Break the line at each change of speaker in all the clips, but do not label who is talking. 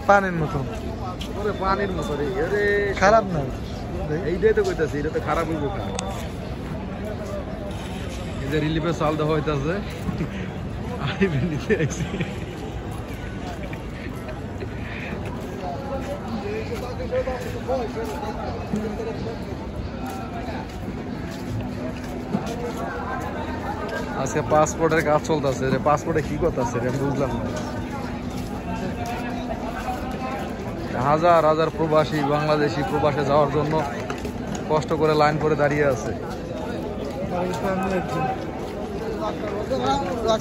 পানির মতো
পানির মতো রে,
খারাপ না।
এইটাই তো কইতাছি, এটা তো খারাপ হইব। এই যে রিলিফে চাল দেওয়া হইতাছে, আজকে পাসপোর্টের কাজ চলতেছে রে। পাসপোর্টে কি করতেছে রে, আমি বুঝলাম না। হাজার হাজার প্রবাসী বাংলাদেশি প্রবাসে যাওয়ার জন্য কষ্ট করে লাইন করে দাঁড়িয়ে আছে।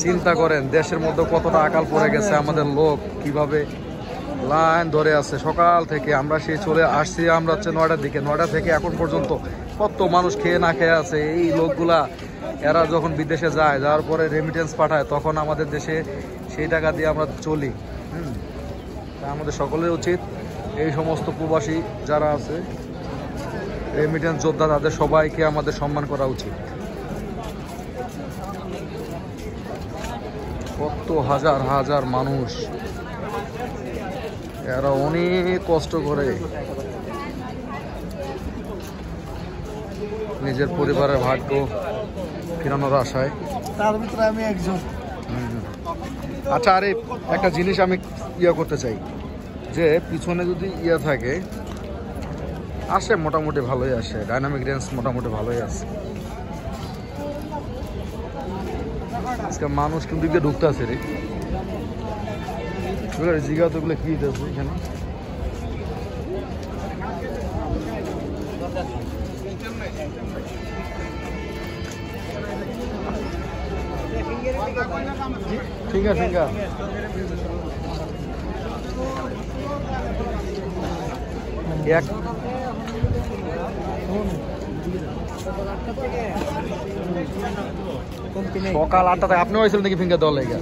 চিন্তা করেন দেশের মধ্যে কতটা আকাল পড়ে গেছে, আমাদের লোক কিভাবে লাইন ধরে আছে সকাল থেকে। আমরা সেই চলে আসছি, আমরা হচ্ছে 9টার দিকে, 9টা থেকে এখন পর্যন্ত কত মানুষ খেয়ে না খেয়ে আছে। এই লোকগুলা এরা যখন বিদেশে যায়, যাওয়ার পরে রেমিটেন্স পাঠায়, তখন আমাদের দেশে সেই টাকা দিয়ে আমরা চলি। আমাদের সকলের উচিত এই সমস্ত প্রবাসী যারা আছে, রেমিটেন্স যোদ্ধা, তাদের সবাইকে আমাদের সম্মান করা উচিত। কত হাজার হাজার মানুষ, এরা অনেক কষ্ট করে নিজের পরিবারের ভাগ্য ফেরানোর আশায়।
তার ভিতরে আমি একজন।
আচ্ছা, আরে একটা জিনিস আমি করতে চাই, যে পিছনে যদি থাকে, আসে মোটামুটি ভালোই আসে, ডাইনামিক রেঞ্জ মোটামুটি ভালোই আছে। আজকে মানুষ কিন্তু দিকে ঢুকতে আছে রে, জিগা তো এগুলো কি আছে এখানে। ঠিক আছে, ঠিক আছে। সকাল 8টাতে আপনি হয়েছিলেন নাকি ফিঙ্গার দেওয়া লেগে?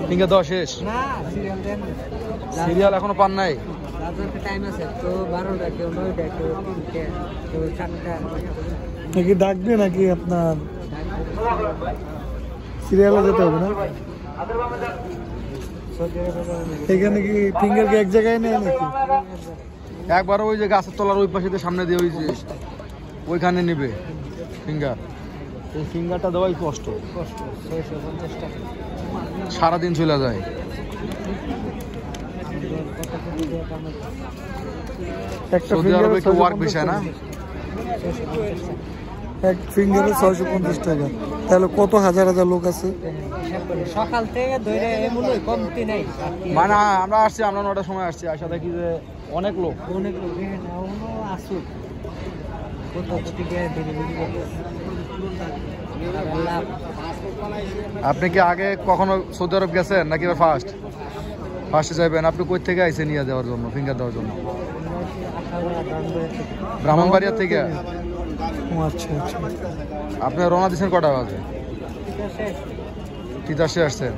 ফিঙ্গার দেওয়া শেষ? সিরিয়াল এখনো পান নাই?
নাকি ডাকবে নাকি আপনার সিরিয়ালে যেতে হবে না? এখানে কি ফিঙ্গার কি এক জায়গায় নেই নাকি?
একবার ওই যে গাছের তলার ওই পাশে সামনে দিয়ে ওই যে ওইখানে নিবে ফিঙ্গার। এই ফিঙ্গারটা দেওয়াই কষ্ট, সারাদিন চলে যায়। সৌদি আরবে একটু ওয়ার্ক বিষয় না,
এক ফিঙ্গারে 650 টাকা। তাহলে কত হাজার হাজার লোক আছে
সকাল থেকে ধরে কমতি নাই।
মানে আমরা আসছি, আমরা 9টার সময় আসছি, আসা দেখি যে অনেক লোক,
অনেক লোক আসুক।
আপনি কি আগে কখনো সৌদি আরব গেছেন নাকি ফার্স্টে যাবেন? আপনি কই থেকে আইসে নিয়ে দেওয়ার জন্য, ফিঙ্গার দেওয়ার জন্য? ব্রাহ্মণবাড়িয়া থেকে।
আচ্ছা আচ্ছা।
আপনি রওনা দিচ্ছেন কটা বাজে? তিতাসে আসছেন?